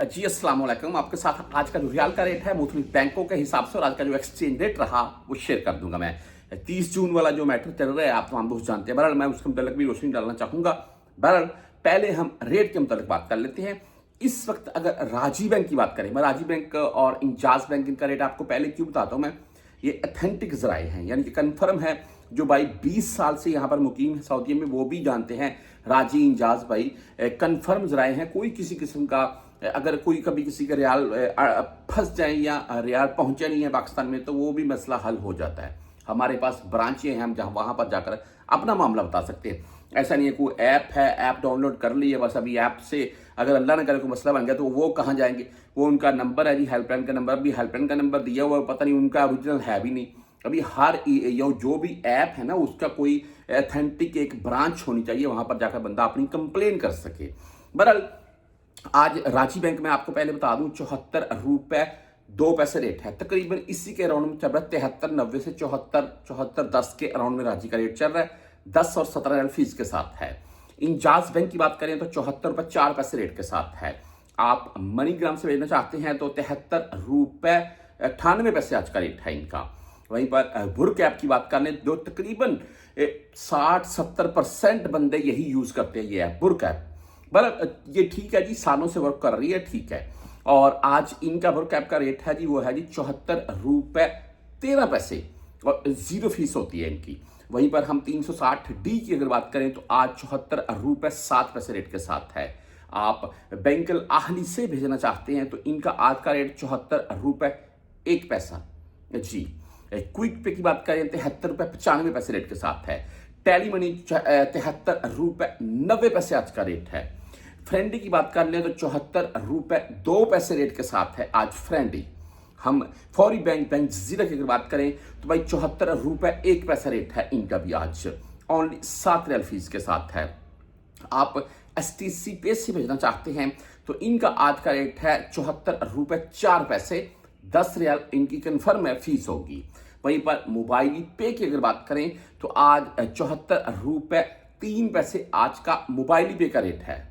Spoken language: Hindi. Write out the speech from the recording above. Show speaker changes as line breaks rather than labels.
जी अस्सलाम वालेकुम। आपके साथ आज का जो रियाल का रेट है मुख्तलिफ बैंकों के हिसाब से और आज का जो एक्सचेंज रेट रहा वो शेयर कर दूंगा मैं। 30 जून वाला जो मैटर चल रहा है आप तमाम दोस्त जानते हैं। बहरहाल मैं उसके मुतल्लिक भी रोशनी डालना चाहूंगा। बहरहाल पहले हम रेट के मुतल्लिक बात कर लेते हैं। इस वक्त अगर राजीव बैंक की बात करें, मैं राजीव बैंक और इंजाज बैंक इनका रेट आपको पहले क्यों बताता हूँ मैं, ये अथेंटिक जराए हैं, यानी कि कन्फर्म है। जो भाई 20 साल से यहाँ पर मुकीम है सऊदी में, वो भी जानते हैं राजी इंजाज भाई कन्फर्म जराए हैं। कोई किसी किस्म का अगर कोई कभी किसी का रियाल फंस जाए या रियाल पहुंचे नहीं है पाकिस्तान में, तो वो भी मसला हल हो जाता है। हमारे पास ब्रांचें हैं, हम जहाँ वहाँ पर जाकर अपना मामला बता सकते हैं। ऐसा नहीं है कोई ऐप है, ऐप डाउनलोड कर ली है बस, अभी ऐप से अगर अल्लाह ने करे कोई मसला बन गया तो वो कहाँ जाएंगे। वो उनका नंबर है जी, हेल्पलाइन का नंबर, भी हेल्पलाइन का नंबर दिया हुआ है, पता नहीं उनका ओरिजिनल है भी नहीं। अभी हर जो भी ऐप है ना, उसका कोई अथेंटिक एक ब्रांच होनी चाहिए, वहां पर जाकर बंदा अपनी कंप्लेन कर सके। बहरहाल आज रांची बैंक में आपको पहले बता दूं 74 रुपए 2 पैसे रेट है, तकरीबन इसी के अराउंड में चल रहा है। 73.90 से 74 10 के अराउंड में रांची का रेट चल रहा है। 10 और 17 फीस के साथ है। इंजाज बैंक की बात करें तो 74 रुपए 4 पैसे रेट के साथ है। आप मनीग्राम से भेजना चाहते हैं तो 73 रुपए 98 पैसे आज का रेट है इनका। वहीं पर बुर कैप की बात करने जो तकरीबन 60-70% बंदे यही यूज करते हैं, ये है बुर कैप। बट ये ठीक है जी, सालों से वर्क कर रही है, ठीक है। और आज इनका बुर कैप का रेट है जी, वो है जी 74 रुपए 13 पैसे और 0 फीस होती है इनकी। वहीं पर हम 360D की अगर बात करें तो आज 74 रुपए 7 पैसे रेट के साथ है। आप बैंकल आहली से भेजना चाहते हैं तो इनका आज का रेट 74 रुपए 1 पैसा जी। क्विक पे की बात करें 73 रुपए 95 पैसे रेट के साथ है। टेली मनी 73 रुपए 90 पैसे आज का रेट है। फ्रेंडी की बात कर लें तो 74 रुपए 2 पैसे रेट के साथ है आज फ्रेंडी। हम फौरी बैंक जीरा की अगर बात करें तो भाई 74 रुपए 1 पैसा रेट है इनका भी आज, ओनली 7 रियाल फीस के साथ है। आप STC पे से भेजना चाहते हैं तो इनका आज का रेट है 74 रुपए 4 पैसे, 10 रियाल इनकी कन्फर्म है फीस होगी। वहीं पर मोबाइल पे की अगर बात करें तो आज 74 रुपए 3 पैसे आज का मोबाइल पे का रेट है।